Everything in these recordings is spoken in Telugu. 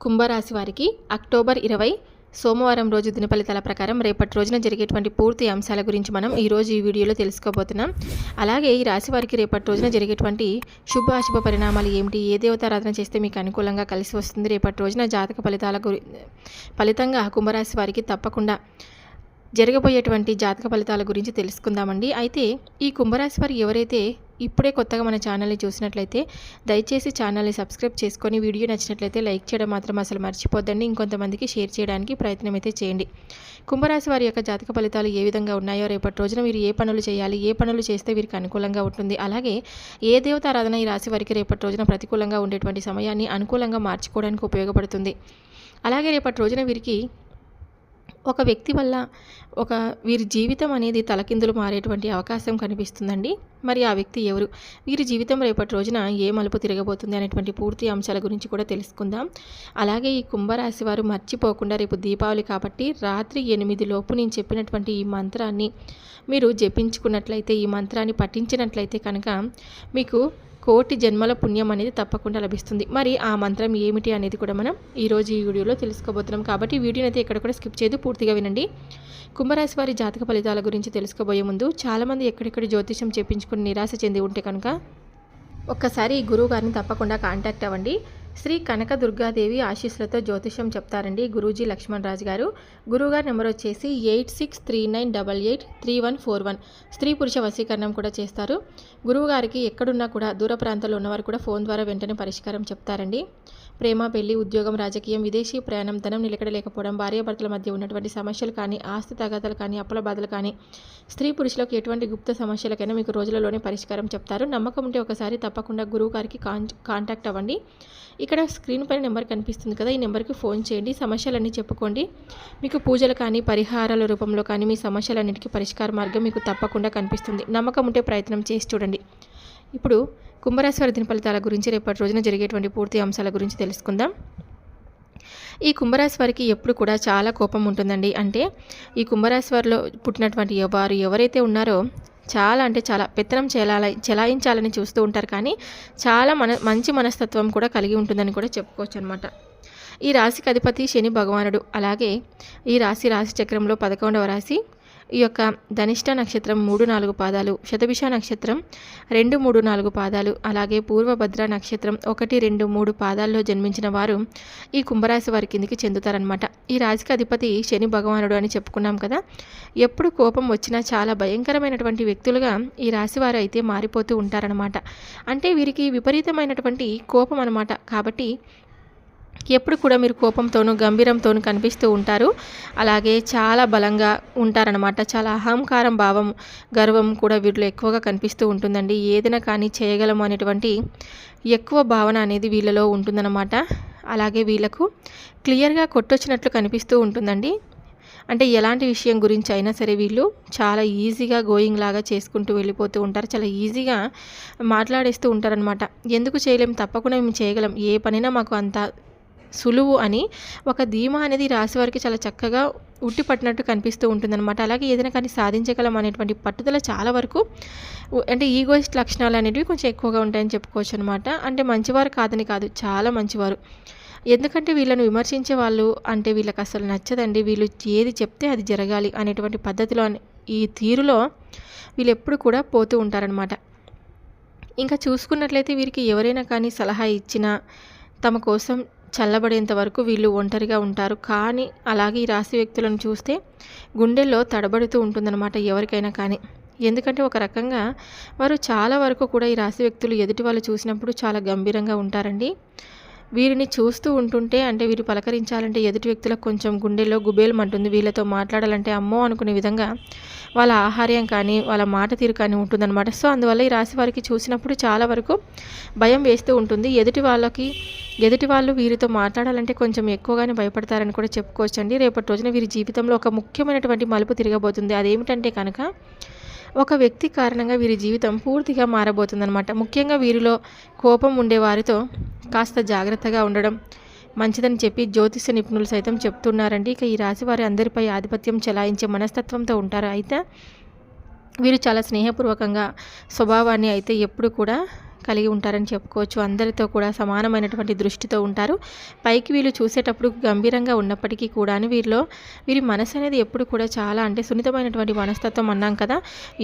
కుంభరాశి వారికి అక్టోబర్ 20 సోమవారం రోజు దిన ఫలితాల ప్రకారం రేపటి రోజున జరిగేటువంటి పూర్తి అంశాల గురించి మనం ఈరోజు ఈ వీడియోలో తెలుసుకోబోతున్నాం. అలాగే ఈ రాశి వారికి రేపటి రోజున జరిగేటువంటి శుభ అశుభ పరిణామాలు ఏమిటి, ఏ దేవతారాధన చేస్తే మీకు అనుకూలంగా కలిసి వస్తుంది, రేపటి రోజున జాతక ఫలితంగా కుంభరాశి వారికి తప్పకుండా జరగబోయేటువంటి జాతక ఫలితాల గురించి తెలుసుకుందామండి. అయితే ఈ కుంభరాశి వారు ఎవరైతే ఇప్పుడే కొత్తగా మన ఛానల్ని చూసినట్లయితే దయచేసి ఛానల్ని సబ్స్క్రైబ్ చేసుకొని వీడియో నచ్చినట్లయితే లైక్ చేయడం మాత్రం అసలు మర్చిపోద్దండి. ఇంకొంతమందికి షేర్ చేయడానికి ప్రయత్నం అయితే చేయండి. కుంభరాశి వారి యొక్క జాతక ఫలితాలు ఏ విధంగా ఉన్నాయో, రేపటి రోజున వీరు ఏ పనులు చేయాలి, ఏ పనులు చేస్తే వీరికి అనుకూలంగా ఉంటుంది, అలాగే ఏ దేవతారాధన ఈ రాశి వారికి రేపటి రోజున ప్రతికూలంగా ఉండేటువంటి సమయాన్ని అనుకూలంగా మార్చుకోవడానికి ఉపయోగపడుతుంది. అలాగే రేపటి రోజున వీరికి ఒక వ్యక్తి వల్ల వీరి జీవితం అనేది తలకిందులు మారేటువంటి అవకాశం కనిపిస్తుందండి. మరి ఆ వ్యక్తి ఎవరు, వీరి జీవితం రేపటి రోజున ఏ మలుపు తిరగబోతుంది అనేటువంటి పూర్తి అంశాల గురించి కూడా తెలుసుకుందాం. అలాగే ఈ కుంభరాశి వారు మర్చిపోకుండా రేపు దీపావళి కాబట్టి రాత్రి 8 లోపు నేను చెప్పినటువంటి ఈ మంత్రాన్ని మీరు జపించుకున్నట్లయితే, ఈ మంత్రాన్ని పఠించినట్లయితే కనుక మీకు కోటి జన్మల పుణ్యం అనేది తప్పకుండా లభిస్తుంది. మరి ఆ మంత్రం ఏమిటి అనేది కూడా మనం ఈరోజు ఈ వీడియోలో తెలుసుకోబోతున్నాం. కాబట్టి వీడియోని అయితే ఎక్కడ కూడా స్కిప్ చేయదు, పూర్తిగా వినండి. కుంభరాశి వారి జాతక ఫలితాల గురించి తెలుసుకోబోయే ముందు చాలామంది ఎక్కడెక్కడ జ్యోతిషం చెప్పించుకుని నిరాశ చెంది ఉంటే కనుక ఒక్కసారి ఈ గురువు గారిని తప్పకుండా కాంటాక్ట్ అవ్వండి. శ్రీ కనక దుర్గాదేవి ఆశీస్సులతో జ్యోతిషం చెప్తారండి గురూజీ లక్ష్మణ్ రాజు గారు. గురువుగారి నెంబర్ వచ్చేసి 8639883141. స్త్రీ పురుష వశీకరణం కూడా చేస్తారు. గురువు గారికి ఎక్కడున్నా కూడా దూర ప్రాంతాల్లో ఉన్నవారు కూడా ఫోన్ ద్వారా వెంటనే పరిష్కారం చెప్తారండి. ప్రేమ, పెళ్లి, ఉద్యోగం, రాజకీయం, విదేశీ ప్రయాణం, ధనం నిలకడలేకపోవడం, భార్యాభర్తల మధ్య ఉన్నటువంటి సమస్యలు కానీ, ఆస్తి తగాదాలు కానీ, అప్పుల బాధలు కానీ, స్త్రీ పురుషులకు ఎటువంటి గుప్త సమస్యలకైనా మీకు రోజులలోనే పరిష్కారం చెప్తారు. నమ్మకం ఉంటే ఒకసారి తప్పకుండా గురువు గారికి కాంటాక్ట్ అవ్వండి. ఇక్కడ స్క్రీన్ పైన నెంబర్ కనిపిస్తుంది కదా, ఈ నెంబర్కి ఫోన్ చేయండి. సమస్యలన్నీ చెప్పుకోండి. మీకు పూజలు కానీ, పరిహారాల రూపంలో కానీ మీ సమస్యలన్నిటికీ పరిష్కార మార్గం మీకు తప్పకుండా కనిపిస్తుంది. నమ్మకం ఉంటే ప్రయత్నం చేసి చూడండి. ఇప్పుడు కుంభరాశి వారి దిన ఫలితాల గురించి, రేపటి రోజున జరిగేటువంటి పూర్తి అంశాల గురించి తెలుసుకుందాం. ఈ కుంభరాశి వారికి ఎప్పుడు కూడా చాలా కోపం ఉంటుందండి. అంటే ఈ కుంభరాశి వారిలో పుట్టినటువంటి వారు ఎవరైతే ఉన్నారో చాలా పెత్తనం చెలాయించాలని చూస్తూ ఉంటారు. కానీ చాలా మంచి మనస్తత్వం కూడా కలిగి ఉంటుందని కూడా చెప్పుకోవచ్చు అనమాట. ఈ రాశికి అధిపతి శని భగవానుడు. అలాగే ఈ రాశి చక్రంలో 11వ రాశి. ఈ యొక్క ధనిష్ట నక్షత్రం 3-4 పాదాలు, శతభిష నక్షత్రం 2-3-4 పాదాలు, అలాగే పూర్వభద్ర నక్షత్రం 1-2-3 పాదాల్లో జన్మించిన వారు ఈ కుంభరాశి వారి కిందికి చెందుతారనమాట. ఈ రాశికి అధిపతి శని భగవానుడు అని చెప్పుకున్నాం కదా. ఎప్పుడు కోపం వచ్చినా చాలా భయంకరమైనటువంటి వ్యక్తులుగా ఈ రాశి వారు అయితే మారిపోతూ ఉంటారనమాట. అంటే వీరికి విపరీతమైనటువంటి కోపం అనమాట. కాబట్టి ఎప్పుడు కూడా మీరు కోపంతోనూ గంభీరంతోనూ కనిపిస్తూ ఉంటారు. అలాగే చాలా బలంగా ఉంటారనమాట. చాలా అహంకారం, భావం, గర్వం కూడా వీరిలో ఎక్కువగా కనిపిస్తూ ఉంటుందండి. ఏదైనా కానీ చేయగలము అనేటువంటి ఎక్కువ భావన అనేది వీళ్ళలో ఉంటుందన్నమాట. అలాగే వీళ్ళకు క్లియర్గా కొట్టొచ్చినట్లు కనిపిస్తూ ఉంటుందండి. అంటే ఎలాంటి విషయం గురించి అయినా సరే వీళ్ళు చాలా ఈజీగా గోయింగ్ లాగా చేసుకుంటూ వెళ్ళిపోతూ ఉంటారు. చాలా ఈజీగా మాట్లాడేస్తూ ఉంటారనమాట. ఎందుకు చేయలేం, తప్పకుండా మేము చేయగలం, ఏ పనైనా మాకు అంత సులువు అని ఒక ధీమా అనేది రాశి వారికి చాలా చక్కగా ఉట్టిపట్టినట్టు కనిపిస్తూ ఉంటుందన్నమాట. అలాగే ఏదైనా కానీ సాధించగలం అనేటువంటి పట్టుదల చాలా వరకు, అంటే ఈగోయిస్ట్ లక్షణాలు అనేటివి కొంచెం ఎక్కువగా ఉంటాయని చెప్పుకోవచ్చు అనమాట. అంటే మంచివారు కాదని కాదు, చాలా మంచివారు. ఎందుకంటే వీళ్ళను విమర్శించే వాళ్ళు అంటే వీళ్ళకి అసలు నచ్చదండి. వీళ్ళు ఏది చెప్తే అది జరగాలి అనేటువంటి పద్ధతిలో, ఈ తీరులో వీళ్ళు ఎప్పుడు కూడా పోతూ ఉంటారనమాట. ఇంకా చూసుకున్నట్లయితే వీరికి ఎవరైనా కానీ సలహా ఇచ్చినా తమ కోసం చల్లబడేంత వరకు వీళ్ళు ఒంటరిగా ఉంటారు. కానీ అలాగే ఈ రాశి వ్యక్తులను చూస్తే గుండెల్లో తడబడుతూ ఉంటుందన్నమాట ఎవరికైనా కానీ. ఎందుకంటే ఒక రకంగా వారు చాలా వరకు కూడా ఈ రాశి వ్యక్తులు ఎదుటి వాళ్ళు చూసినప్పుడు చాలా గంభీరంగా ఉంటారండి. వీరిని చూస్తూ ఉంటుంటే, అంటే వీరు పలకరించాలంటే ఎదుటి వ్యక్తులకు కొంచెం గుండెల్లో గుబేలమంటుంది. వీళ్ళతో మాట్లాడాలంటే అమ్మో అనుకునే విధంగా వాళ్ళ ఆహార్యం కానీ, వాళ్ళ మాట తీరు కానీ ఉంటుందన్నమాట. సో అందువల్ల ఈ రాశి వారికి చూసినప్పుడు చాలా వరకు భయం వేస్తూ ఉంటుంది. ఎదుటి వాళ్ళు వీరితో మాట్లాడాలంటే కొంచెం ఎక్కువగానే భయపడతారని కూడా చెప్పుకోవచ్చండి. రేపటి రోజున వీరి జీవితంలో ఒక ముఖ్యమైనటువంటి మలుపు తిరగబోతుంది. అదేమిటంటే కనుక ఒక వ్యక్తి కారణంగా వీరి జీవితం పూర్తిగా మారబోతుందన్నమాట. ముఖ్యంగా వీరిలో కోపం ఉండే వారితో కాస్త జాగ్రత్తగా ఉండడం మంచిదని చెప్పి జ్యోతిష నిపుణులు సైతం చెప్తున్నారండి. ఇక ఈ రాశి వారి అందరిపై ఆధిపత్యం చెలాయించే మనస్తత్వంతో ఉంటారు. అయితే వీరు చాలా స్నేహపూర్వకంగా స్వభావాన్ని అయితే ఎప్పుడు కూడా కలిగి ఉంటారని చెప్పుకోవచ్చు. అందరితో కూడా సమానమైనటువంటి దృష్టితో ఉంటారు. పైకి వీళ్ళు చూసేటప్పుడు గంభీరంగా ఉన్నప్పటికీ కూడాను వీరి మనసు అనేది ఎప్పుడు కూడా చాలా అంటే సున్నితమైనటువంటి మనస్తత్వం అన్నాం కదా.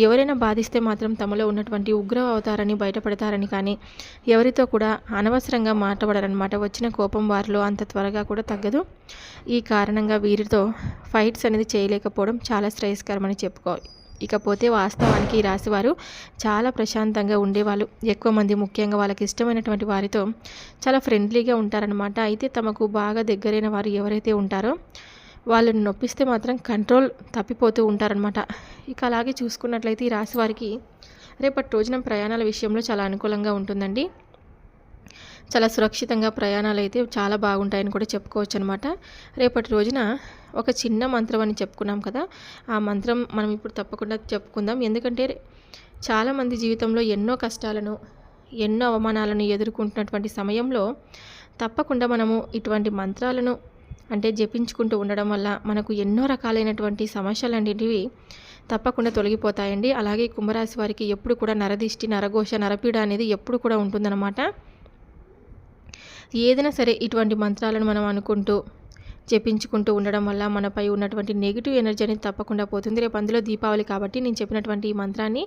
ఎవరైనా బాధిస్తే మాత్రం తమలో ఉన్నటువంటి ఉగ్ర అవతారాన్ని బయటపడతారని కానీ ఎవరితో కూడా అనవసరంగా మాట్లాడరనమాట. వచ్చిన కోపం వారిలో అంత త్వరగా కూడా తగ్గదు. ఈ కారణంగా వీరితో ఫైట్స్ అనేది చేయలేకపోవడం చాలా శ్రేయస్కరమని చెప్పుకోవాలి. ఇకపోతే వాస్తవానికి ఈ రాశివారు చాలా ప్రశాంతంగా ఉండేవాళ్ళు. ఎక్కువ మంది ముఖ్యంగా వాళ్ళకి ఇష్టమైనటువంటి వారితో చాలా ఫ్రెండ్లీగా ఉంటారనమాట. అయితే తమకు బాగా దగ్గరైన వారు ఎవరైతే ఉంటారో వాళ్ళని నొప్పిస్తే మాత్రం కంట్రోల్ తప్పిపోతూ ఉంటారనమాట. ఇక అలాగే చూసుకున్నట్లయితే ఈ రాశి వారికి రేపటి రోజున ప్రయాణాల విషయంలో చాలా అనుకూలంగా ఉంటుందండి. చాలా సురక్షితంగా ప్రయాణాలు అయితే చాలా బాగుంటాయని కూడా చెప్పుకోవచ్చు అనమాట. రేపటి రోజున ఒక చిన్న మంత్రం అని చెప్పుకున్నాం కదా, ఆ మంత్రం మనం ఇప్పుడు తప్పకుండా చెప్పుకుందాం. ఎందుకంటే చాలామంది జీవితంలో ఎన్నో కష్టాలను ఎన్నో అవమానాలను ఎదుర్కొంటున్నటువంటి సమయంలో తప్పకుండా మనము ఇటువంటి మంత్రాలను అంటే జపించుకుంటూ ఉండడం వల్ల మనకు ఎన్నో రకాలైనటువంటి సమస్యలన్నిటివి తప్పకుండా తొలగిపోతాయండి. అలాగే కుంభరాశి వారికి ఎప్పుడు కూడా నరదిష్టి, నరఘోష, నరపీడ అనేది ఎప్పుడు కూడా ఉంటుందన్నమాట. ఏదైనా సరే ఇటువంటి మంత్రాలను మనం అనుకుంటూ జపించుకుంటూ ఉండడం వల్ల మనపై ఉన్నటువంటి నెగిటివ్ ఎనర్జీ అనేది తప్పకుండా పోతుంది. రేపు అందులో దీపావళి కాబట్టి నేను చెప్పినటువంటి ఈ మంత్రాన్ని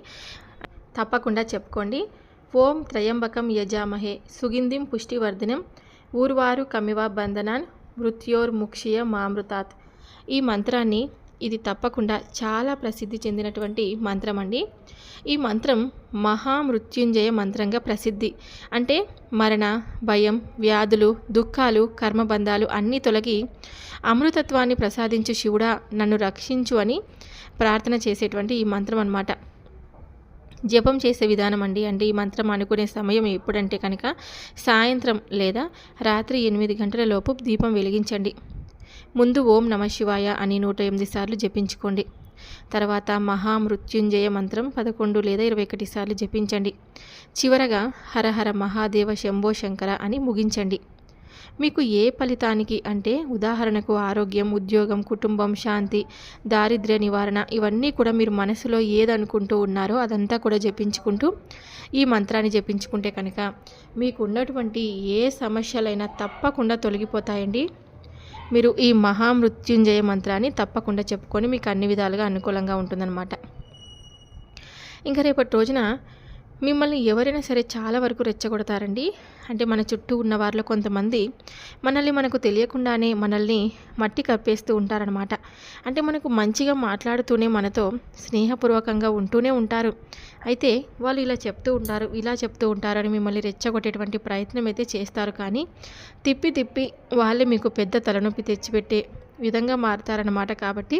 తప్పకుండా చెప్పుకోండి. ఓం త్రయంబకం యజామహే సుగంధిం పుష్టివర్ధనం ఊర్వారు కమివ బంధనాన్ మృత్యోర్ముక్షియ మామృతాత్. ఈ మంత్రాన్ని ఇది తప్పకుండా చాలా ప్రసిద్ధి చెందినటువంటి మంత్రం అండి. ఈ మంత్రం మహామృత్యుంజయ మంత్రంగా ప్రసిద్ధి. అంటే మరణ, భయం, వ్యాధులు, దుఃఖాలు, కర్మబంధాలు అన్నీ తొలగి అమృతత్వాన్ని ప్రసాదించు శివుడా నన్ను రక్షించు అని ప్రార్థన చేసేటువంటి ఈ మంత్రం అన్నమాట. జపం చేసే విధానం అండి. అంటే ఈ మంత్రం అనుకునే సమయం ఎప్పుడంటే కనుక సాయంత్రం లేదా రాత్రి 8 గంటల లోపు దీపం వెలిగించండి. ముందు ఓం నమ శివాయ అని 108 సార్లు జపించుకోండి. తర్వాత మహామృత్యుంజయ మంత్రం 11 లేదా 21 సార్లు జపించండి. చివరగా హరహర మహాదేవ శంభో శంకర అని ముగించండి. మీకు ఏ ఫలితానికి అంటే ఉదాహరణకు ఆరోగ్యం, ఉద్యోగం, కుటుంబం, శాంతి, దారిద్ర్య నివారణ ఇవన్నీ కూడా మీరు మనసులో ఏదనుకుంటూ ఉన్నారో అదంతా కూడా జపించుకుంటూ ఈ మంత్రాన్ని జపించుకుంటే కనుక మీకు ఉన్నటువంటి ఏ సమస్యలైనా తప్పకుండా తొలగిపోతాయండి. మీరు ఈ మహామృత్యుంజయ మంత్రాన్ని తప్పకుండా చెప్పుకొని మీకు అన్ని విధాలుగా అనుకూలంగా ఉంటుందన్నమాట. ఇంకా రేపటి రోజున మిమ్మల్ని ఎవరైనా సరే చాలా వరకు రెచ్చగొడతారండి. అంటే మన చుట్టూ ఉన్న వారిలో కొంతమంది మనకు తెలియకుండానే మనల్ని మట్టి కప్పేస్తూ ఉంటారనమాట. అంటే మనకు మంచిగా మాట్లాడుతూనే మనతో స్నేహపూర్వకంగా ఉంటూనే ఉంటారు. అయితే వాళ్ళు ఇలా చెప్తూ ఉంటారు అని మిమ్మల్ని రెచ్చగొట్టేటువంటి ప్రయత్నం అయితే చేస్తారు. కానీ తిప్పి వాళ్ళే మీకు పెద్ద తలనొప్పి తెచ్చిపెట్టే విధంగా మారుతారనమాట. కాబట్టి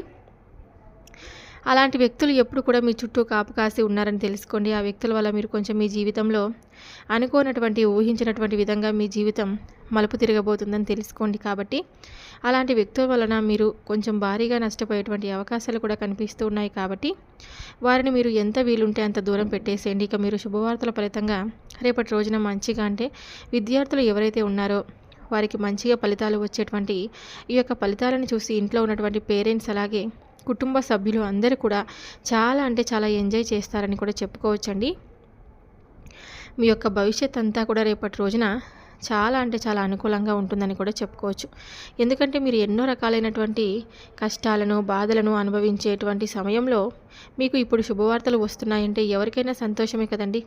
అలాంటి వ్యక్తులు ఎప్పుడు కూడా మీ చుట్టూ కాపు కాసి ఉన్నారని తెలుసుకోండి. ఆ వ్యక్తుల వల్ల మీరు కొంచెం మీ జీవితంలో అనుకోనటువంటి ఊహించినటువంటి విధంగా మీ జీవితం మలుపు తిరగబోతుందని తెలుసుకోండి. కాబట్టి అలాంటి వ్యక్తుల వలన మీరు కొంచెం భారీగా నష్టపోయేటువంటి అవకాశాలు కూడా కనిపిస్తూ ఉన్నాయి. కాబట్టి వారిని మీరు ఎంత వీలుంటే అంత దూరం పెట్టేసేయండి. ఇక మీరు శుభవార్తల ఫలితంగా రేపటి రోజున మంచిగా అంటే విద్యార్థులు ఎవరైతే ఉన్నారో వారికి మంచిగా ఫలితాలు వచ్చేటువంటి ఈ యొక్క ఫలితాలను చూసి ఇంట్లో ఉన్నటువంటి పేరెంట్స్ అలాగే కుటుంబ సభ్యులు అందరూ కూడా చాలా అంటే చాలా ఎంజాయ్ చేస్తారని కూడా చెప్పుకోవచ్చండి. మీ యొక్క భవిష్యత్ అంతా కూడా రేపటి రోజున చాలా అంటే చాలా అనుకూలంగా ఉంటుందని కూడా చెప్పుకోవచ్చు. ఎందుకంటే మీరు ఎన్నో రకాలైనటువంటి కష్టాలను, బాధలను అనుభవించేటువంటి సమయంలో మీకు ఇప్పుడు శుభవార్తలు వస్తున్నాయంటే ఎవరికైనా సంతోషమే కదండి.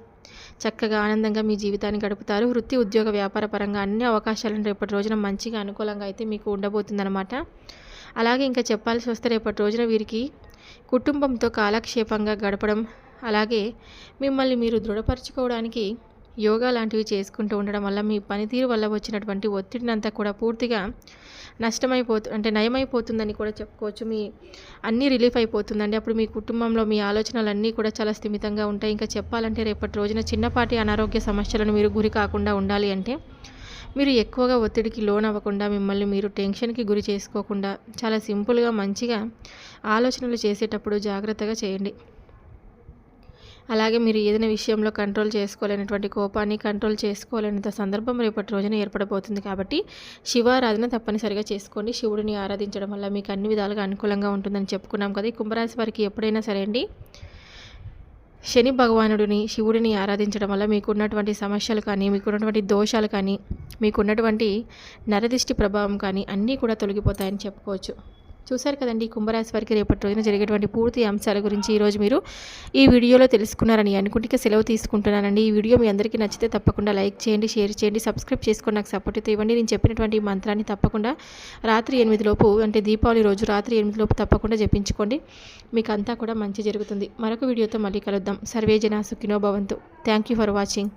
చక్కగా ఆనందంగా మీ జీవితాన్ని గడుపుతారు. వృత్తి, ఉద్యోగ, వ్యాపార పరంగా అన్ని అవకాశాలను రేపటి రోజున మంచిగా అనుకూలంగా అయితే మీకు ఉండబోతుందన్నమాట. అలాగే ఇంకా చెప్పాల్సి వస్తే రేపటి రోజున వీరికి కుటుంబంతో కాలక్షేపంగా గడపడం, అలాగే మిమ్మల్ని మీరు దృఢపరచుకోవడానికి యోగా లాంటివి చేసుకుంటూ ఉండడం వల్ల మీ పనితీరు వల్ల వచ్చినటువంటి ఒత్తిడినంతా కూడా పూర్తిగా నయమైపోతుందని కూడా చెప్పుకోవచ్చు. మీ అన్నీ రిలీఫ్ అయిపోతుందండి. అప్పుడు మీ కుటుంబంలో మీ ఆలోచనలన్నీ కూడా చాలా స్థిమితంగా ఉంటాయి. ఇంకా చెప్పాలంటే రేపటి రోజున చిన్నపాటి అనారోగ్య సమస్యలను మీరు గురి కాకుండా ఉండాలి అంటే మీరు ఎక్కువగా ఒత్తిడికి లోన్ అవ్వకుండా, మిమ్మల్ని మీరు టెన్షన్కి గురి చేసుకోకుండా చాలా సింపుల్గా మంచిగా ఆలోచనలు చేసేటప్పుడు జాగ్రత్తగా చేయండి. అలాగే మీరు ఏదైనా విషయంలో కంట్రోల్ చేసుకోలేనటువంటి కోపాన్ని కంట్రోల్ చేసుకోలేనంత సందర్భం రేపటి రోజున ఏర్పడబోతుంది. కాబట్టి శివారాధన తప్పనిసరిగా చేసుకోండి. శివుడిని ఆరాధించడం వల్ల మీకు అన్ని విధాలుగా అనుకూలంగా ఉంటుందని చెప్పుకున్నాం కదా. ఈ కుంభరాశి వారికి ఎప్పుడైనా సరే అండి శని భగవానుడిని శివుడిని ఆరాధించడం వల్ల మీకున్నటువంటి సమస్యలు కానీ, మీకున్నటువంటి దోషాలు కానీ, మీకున్నటువంటి నరదిష్టి ప్రభావం కానీ అన్నీ కూడా తొలగిపోతాయని చెప్పుకోవచ్చు. చూశారు కదండి, కుంభరాశి వారికి రేపటి రోజున జరిగేటువంటి పూర్తి అంశాల గురించి ఈరోజు మీరు ఈ వీడియోలో తెలుసుకున్నారని అనుకుంటే సెలవు తీసుకుంటున్నానండి. ఈ వీడియో మీ అందరికీ నచ్చితే తప్పకుండా లైక్ చేయండి, షేర్ చేయండి, సబ్స్క్రైబ్ చేసుకొని నాకు సపోర్ట్ అయితే ఇవ్వండి. నేను చెప్పినటువంటి మంత్రాన్ని తప్పకుండా రాత్రి 8 లోపు, అంటే దీపావళి రోజు రాత్రి 8 లోపు తప్పకుండా జపించుకోండి. మీకు అంతా కూడా మంచి జరుగుతుంది. మరొక వీడియోతో మళ్ళీ కలుద్దాం. సర్వే జనా సుఖినో భవంతు. Thank you for watching.